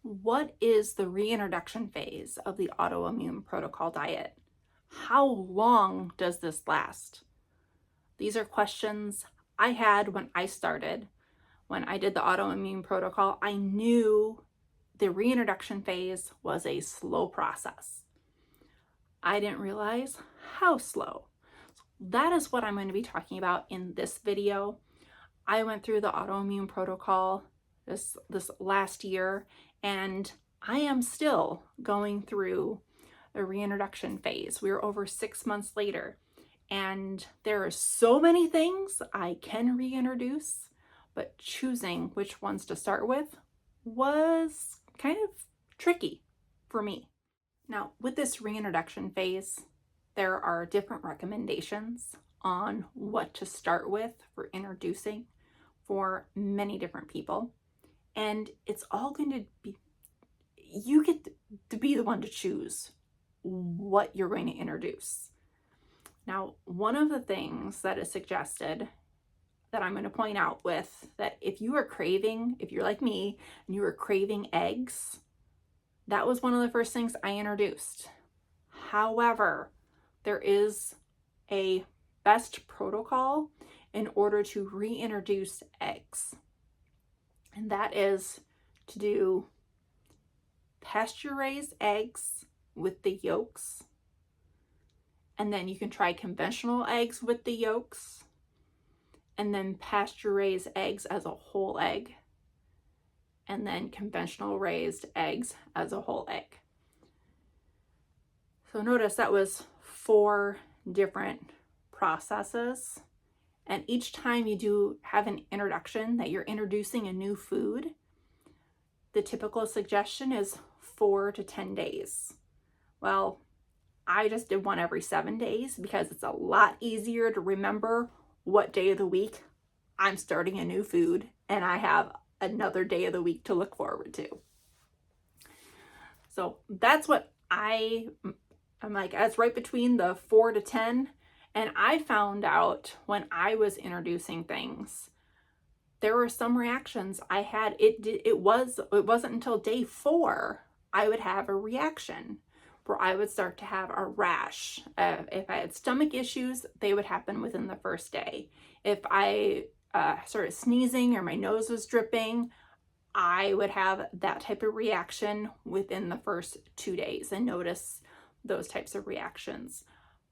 What is the reintroduction phase of the autoimmune protocol diet? How long does this last? These are questions I had when I started. When I did the autoimmune protocol, I knew the reintroduction phase was a slow process. I didn't realize how slow. That is what I'm going to be talking about in this video. I went through the autoimmune protocol this last year, and I am still going through the reintroduction phase. We're over 6 months later, and there are so many things I can reintroduce, but choosing which ones to start with was kind of tricky for me. Now, with this reintroduction phase, there are different recommendations on what to start with for introducing for many different people. And it's all going to be, you get to be the one to choose what you're going to introduce. Now, one of the things that is suggested that I'm going to point out with that if you're like me, and you are craving eggs, that was one of the first things I introduced. However, there is a best protocol in order to reintroduce eggs. And that is to do pasture-raised eggs with the yolks. And then you can try conventional eggs with the yolks. And then pasture-raised eggs as a whole egg. And then conventional raised eggs as a whole egg. So notice that was 4 different processes. And each time you do have an introduction that you're introducing a new food, the typical suggestion is 4 to 10 days. Well, I just did one every 7 days because it's a lot easier to remember what day of the week I'm starting a new food and I have another day of the week to look forward to. So that's what I'm like, it's right between the 4 to 10. And I found out when I was introducing things, there were some reactions I had. It wasn't until day 4 I would have a reaction where I would start to have a rash. If I had stomach issues, they would happen within the first day. If I started sneezing or my nose was dripping, I would have that type of reaction within the first 2 days and notice those types of reactions.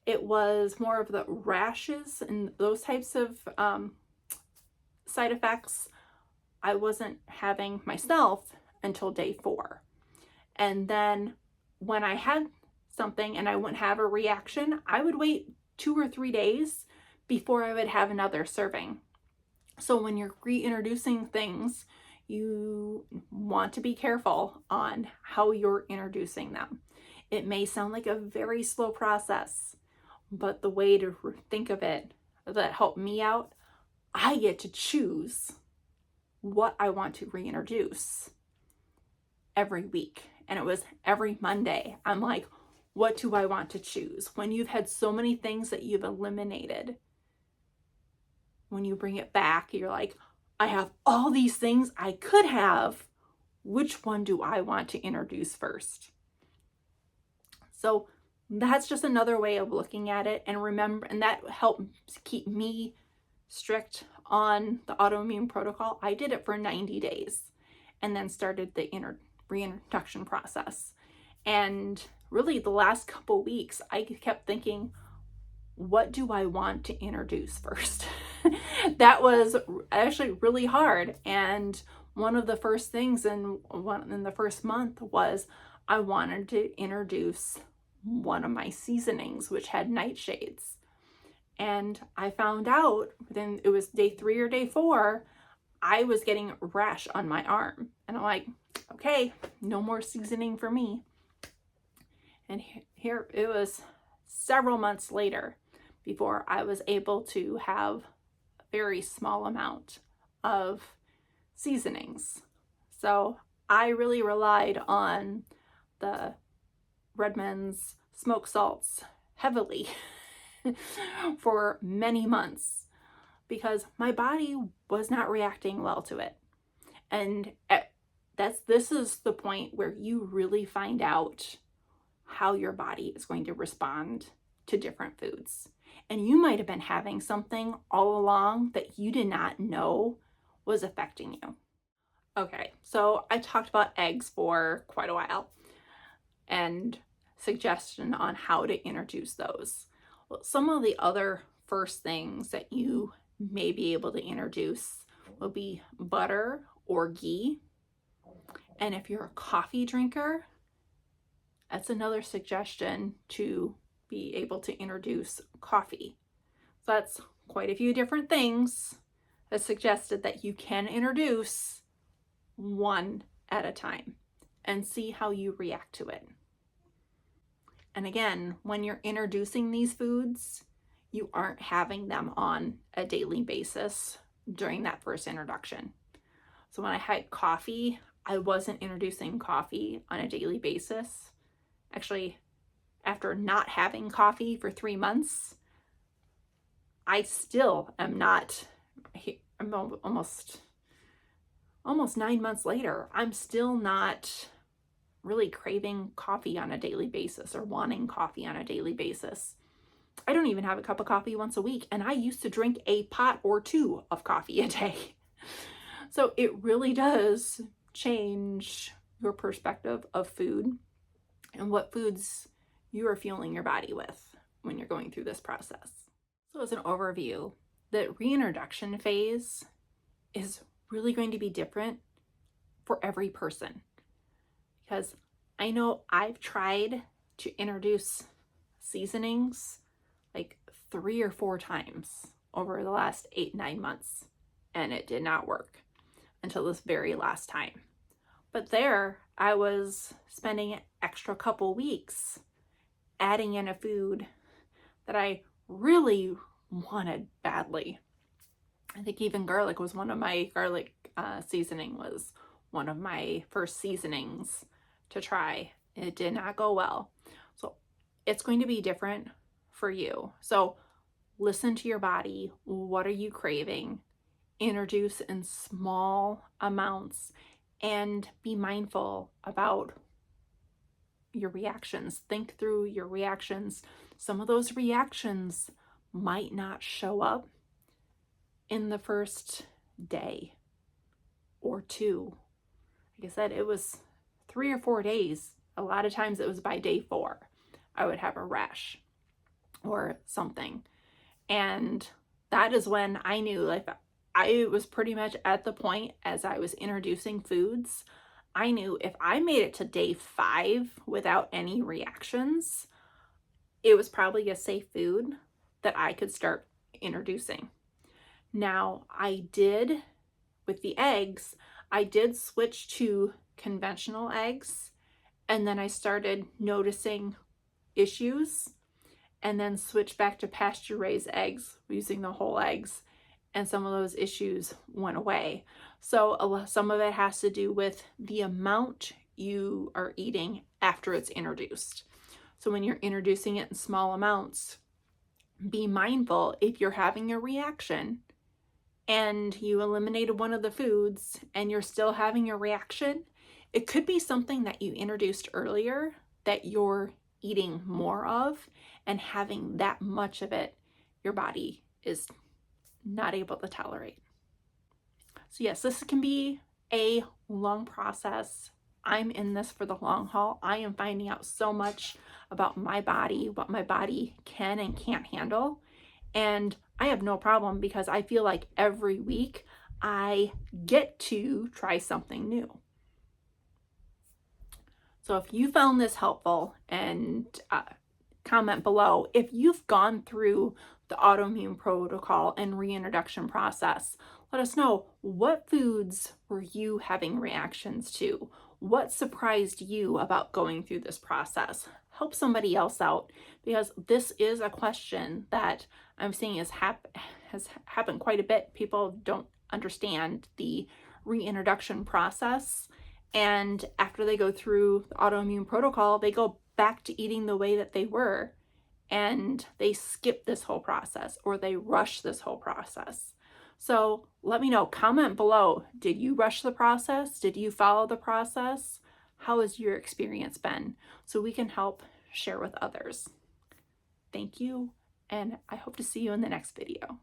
It was more of the rashes and those types of side effects I wasn't having myself until day 4. And then when I had something and I wouldn't have a reaction, I would wait 2 or 3 days before I would have another serving. So when you're reintroducing things, you want to be careful on how you're introducing them. It may sound like a very slow process, but the way to think of it that helped me out, I get to choose what I want to reintroduce every week. And it was every Monday. I'm like, what do I want to choose? When you've had so many things that you've eliminated, when you bring it back, you're like, I have all these things I could have. Which one do I want to introduce first? So that's just another way of looking at it. And remember, and that helped keep me strict on the autoimmune protocol. I did it for 90 days and then started the reintroduction process. And really the last couple weeks, I kept thinking, what do I want to introduce first? That was actually really hard. And one of the first things in the first month was I wanted to introduce one of my seasonings, which had nightshades. And I found out then it was day 3 or day 4, I was getting a rash on my arm. And I'm like, okay, no more seasoning for me. And here it was several months later before I was able to have a very small amount of seasonings. So I really relied on the Redmond's smoke salts heavily for many months because my body was not reacting well to it. And this is the point where you really find out how your body is going to respond to different foods. And you might have been having something all along that you did not know was affecting you. Okay, so I talked about eggs for quite a while and suggestion on how to introduce those. Well, some of the other first things that you may be able to introduce will be butter or ghee. And if you're a coffee drinker, that's another suggestion to be able to introduce coffee. So that's quite a few different things that suggested that you can introduce one at a time and see how you react to it. And again, when you're introducing these foods, you aren't having them on a daily basis during that first introduction. So when I had coffee, I wasn't introducing coffee on a daily basis. Actually, after not having coffee for 3 months, I still am not, I'm almost 9 months later, I'm still not really craving coffee on a daily basis or wanting coffee on a daily basis. I don't even have a cup of coffee once a week, and I used to drink a pot or two of coffee a day. So it really does change your perspective of food and what foods you are fueling your body with when you're going through this process. So as an overview, the reintroduction phase is really going to be different for every person, because I know I've tried to introduce seasonings like 3 or 4 times over the last 8-9 months, and it did not work until this very last time. But there I was spending an extra couple weeks adding in a food that I really wanted badly. I think even garlic was one of my seasoning was one of my first seasonings to try. It did not go well. So it's going to be different for you. So listen to your body. What are you craving? Introduce in small amounts and be mindful about your reactions. Think through your reactions. Some of those reactions might not show up in the first day or 2. Like I said, it was 3 or 4 days. A lot of times it was by day 4, I would have a rash or something. And that is when I knew, like, I was pretty much at the point as I was introducing foods, I knew if I made it to day 5 without any reactions, it was probably a safe food that I could start introducing. Now, I did, with the eggs, I did switch to conventional eggs, and then I started noticing issues, and then switched back to pasture-raised eggs using the whole eggs, and some of those issues went away. So some of it has to do with the amount you are eating after it's introduced. So when you're introducing it in small amounts, be mindful if you're having a reaction and you eliminated one of the foods and you're still having a reaction, it could be something that you introduced earlier that you're eating more of, and having that much of it, your body is not able to tolerate. So yes, this can be a long process. I'm in this for the long haul. I am finding out so much about my body, what my body can and can't handle. And I have no problem, because I feel like every week I get to try something new. So if you found this helpful, and comment below if you've gone through the Autoimmune Protocol and reintroduction process. Let us know, what foods were you having reactions to? What surprised you about going through this process? Help somebody else out, because this is a question that I'm seeing has happened quite a bit. People don't understand the reintroduction process, and after they go through the Autoimmune Protocol, they go back to eating the way that they were, and they skip this whole process, or they rush this whole process. So let me know, comment below. Did you rush the process? Did you follow the process? How has your experience been? So we can help share with others. Thank you, and I hope to see you in the next video.